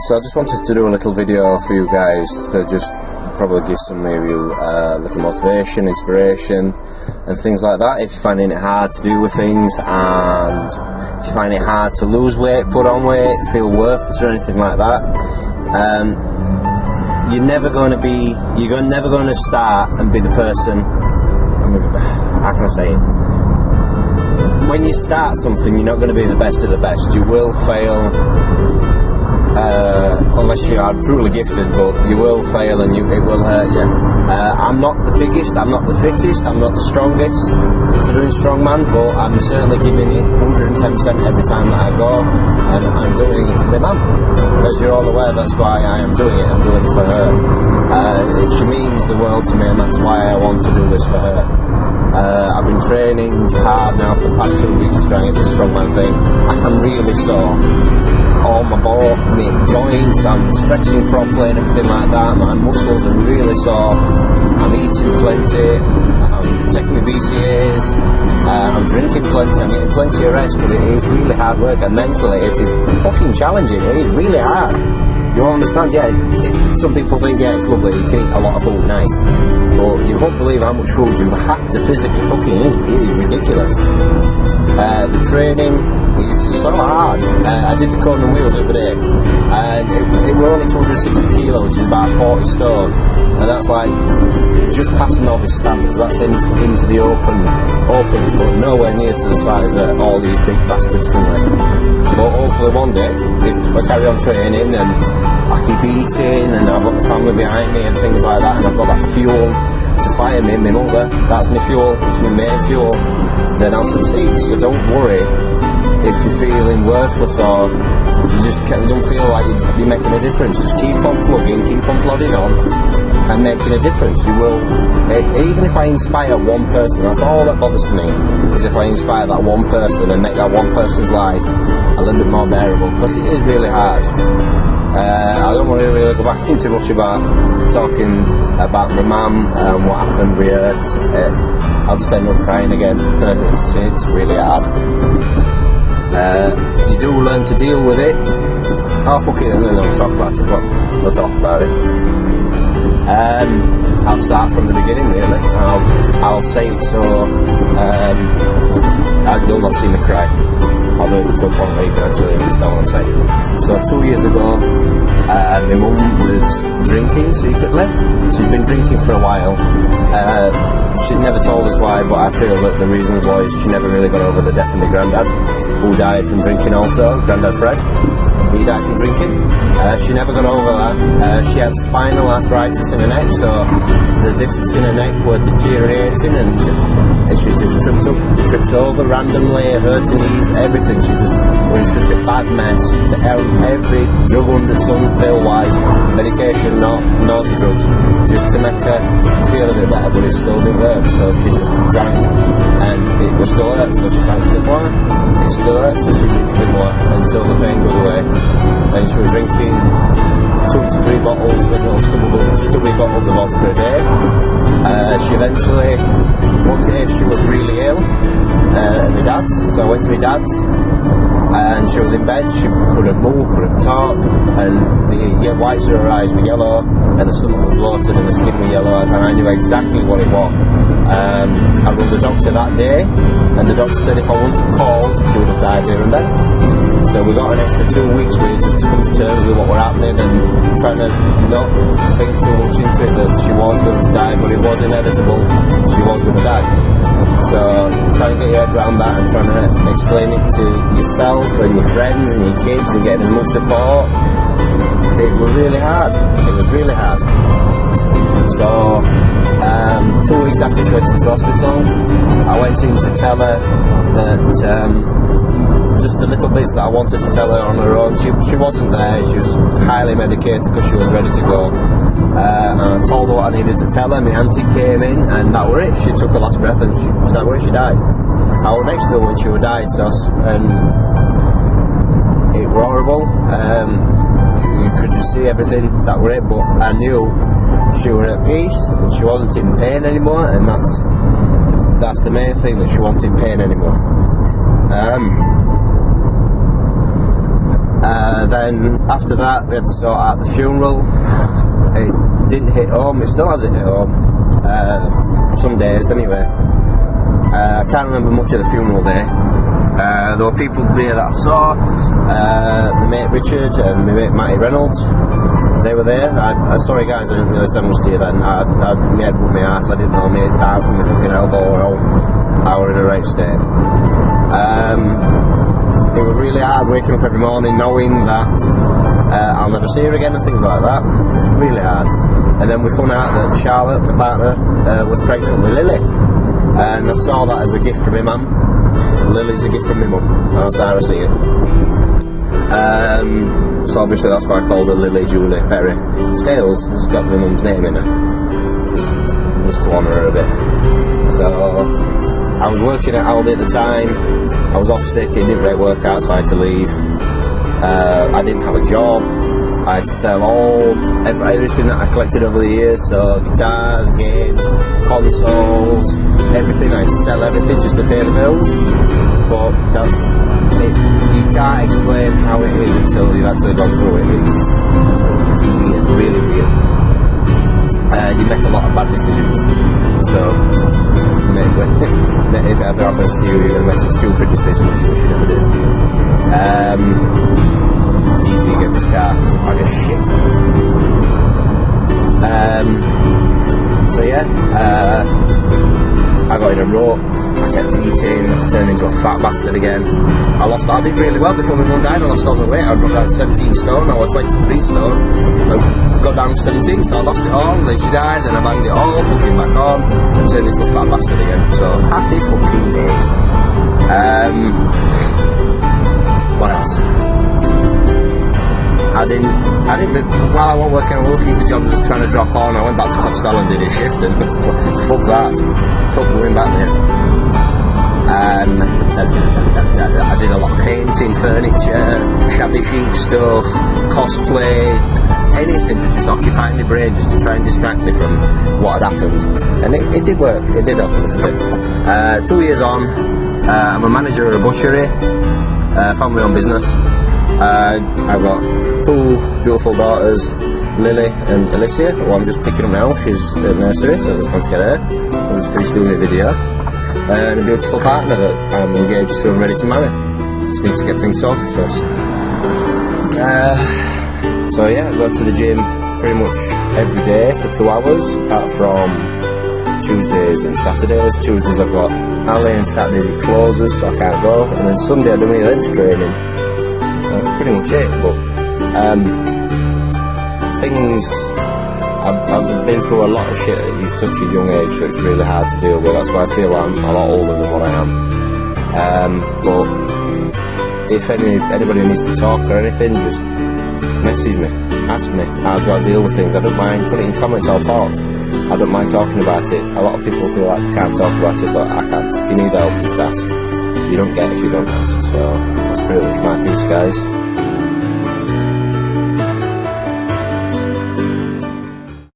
So I just wanted to do a little video for you guys to just probably give some of you a little motivation, inspiration and things like that. If you're finding it hard to do with things, and if you find it hard to lose weight, put on weight, feel worthless or anything like that, you're never going to start and be the person, how can I say it? When you start something, you're not going to be the best of the best. You will fail, unless you are truly gifted, but you will fail and it will hurt you. I'm not the biggest, I'm not the fittest, I'm not the strongest for doing strongman, but I'm certainly giving it 110% every time that I go, and I'm doing it for my mum. As you're all aware, that's why I am doing it. I'm doing it for her. She means the world to me, and that's why I want to do this for her. I've been training hard now for the past 2 weeks to try and get this strongman thing. I'm really sore. All my joints, I'm stretching properly and everything like that. My muscles are really sore. I'm eating plenty. I'm taking my BCAAs. I'm drinking plenty. I'm getting plenty of rest, but it is really hard work, and mentally it is fucking challenging. It is really hard. You understand? Yeah, some people think, yeah, it's lovely, you can eat a lot of food, nice, but you won't believe how much food you have to physically fucking eat. It is ridiculous. The training is so hard. I did the Conan wheels the other day, and it were only 260 kilo, which is about 40 stone, and that's like just past novice standards. That's into the open, but nowhere near to the size that all these big bastards can lift. But hopefully one day, if I carry on training and I keep eating and I've got my family behind me and things like that, and I've got that fuel to fire me, my mother, that's my fuel, it's my main fuel, then I'll succeed. So don't worry if you're feeling worthless or you just don't feel like you're making a difference. Just keep on plugging, keep on plodding on and making a difference. You will, even if I inspire one person, that's all that bothers me, is if I inspire that one person and make that one person's life a little bit more bearable, because it is really hard. I don't want to really go back into much about talking about my mum and what happened with her. I'll just end up crying again. It's really hard. You do learn to deal with it. Oh fuck it, we'll talk about it. We'll talk about it. I'll start from the beginning really. I'll say it so you'll not see me cry. I'll do it to a point where you can actually understand what I'm saying. So 2 years ago, my mum was drinking secretly. She'd been drinking for a while. She'd never told us why, but I feel that the reason was she never really got over the death of my granddad, who died from drinking also, Grandad Fred. He died from drinking. She never got over that. She had spinal arthritis in her neck, so the discs in her neck were deteriorating, and she just tripped over randomly, hurt her knees, everything. She just was in such a bad mess. Every drug under the sun, pill-wise, medication, not the drugs, just to make her feel a bit better, but it still didn't work. So she just drank, and it was still hurt, so she drank a bit more. It still hurt, so she drank a bit more until the pain goes away. And she was drinking 2 to 3 bottles, little stubby bottles of vodka a day. She eventually, one day she was really ill at my dad's, so I went to my dad's, and she was in bed, she couldn't move, couldn't talk, and the whites of her eyes were yellow, and the stomach was bloated and the skin was yellow, and I knew exactly what it was. I rang the doctor that day, and the doctor said if I wouldn't have called, she would have died there and then. So we got an extra 2 weeks with just to come to terms with what were happening and trying to not think too much into it, that she was going to die, but it was inevitable, she was going to die. So trying to get your head around that and trying to explain it to yourself and your friends and your kids and getting as much support, it was really hard. It was really hard. So 2 weeks after she went into hospital, I went in to tell her that just the little bits that I wanted to tell her on her own. She wasn't there, she was highly medicated because she was ready to go. And I told her what I needed to tell her. My auntie came in, and that were it. She took her last breath and that were it, she died. I was next to her when she died, and it was horrible. You could just see everything, that were it, but I knew she was at peace and she wasn't in pain anymore, and that's the main thing, that she wasn't in pain anymore. Then after that, we had to sort out the funeral. It didn't hit home. It still hasn't hit home. Some days, anyway. I can't remember much of the funeral day. There were people there that I saw. My mate Richard and my mate Matty Reynolds. They were there. Sorry guys, I didn't really say much to you then. I my head with my ass. I didn't know me died from my fucking elbow or I were in a right state. It was really hard waking up every morning knowing that I'll never see her again and things like that. It was really hard. And then we found out that Charlotte, my partner, was pregnant with Lily. And I saw that as a gift from my mum. Lily's a gift from my mum. That's how I see it. So obviously that's why I called her Lily Julie Perry Scales. It's got my mum's name in her. Just to honour her a bit. So I was working at Aldi at the time. I was off sick, it didn't really work out, so I had to leave. I didn't have a job. I had to sell everything that I collected over the years, so guitars, games, consoles, everything. I had to sell everything just to pay the bills. But that's it. You can't explain how it is until you've actually gone through it. It's weird, really weird. You make a lot of bad decisions. So if it ever happens to you, you're going to make some stupid decision that you wish you never did. You get this car, it's a bag of shit. So yeah, I got in a rut, I kept eating, I turned into a fat bastard again. I did really well before my mum died. I lost all my weight. I dropped down to 17 stone, I was 23 stone. I got down to 17, so I lost it all, then she died, then I banged it all fucking back on, and turned into a fat bastard again. So, happy fucking days. What else? While I wasn't working, I was looking for jobs, just trying to drop on. I went back to Costello and did a shift, and fuck that. Fuck going back there. I did a lot of painting, furniture, shabby chic stuff, cosplay, anything to just occupy my brain, just to try and distract me from what had happened. And it did work, it did help a little bit. 2 years on, I'm a manager at a butchery, family-owned business. I've got 2 beautiful daughters, Lily and Alicia, who I'm just picking up now. She's at nursery, so I just want to get her. I just finished doing a video. And a beautiful partner that I'm engaged to and ready to marry. Just need to get things sorted first. So yeah, I go to the gym pretty much every day for 2 hours, apart from Tuesdays and Saturdays. Tuesdays I've got Ali, and Saturdays it closes, so I can't go. And then Sunday I do my length training. That's pretty much it. But things, I've been through a lot of shit at such a young age, so it's really hard to deal with. That's why I feel I'm a lot older than what I am. But if anybody needs to talk or anything, just message me, ask me. I've got to deal with things. I don't mind putting in comments, I'll talk. I don't mind talking about it. A lot of people feel like they can't talk about it, but I can't. If you need help, just ask. You don't get if you don't ask. So that's pretty much my piece, guys.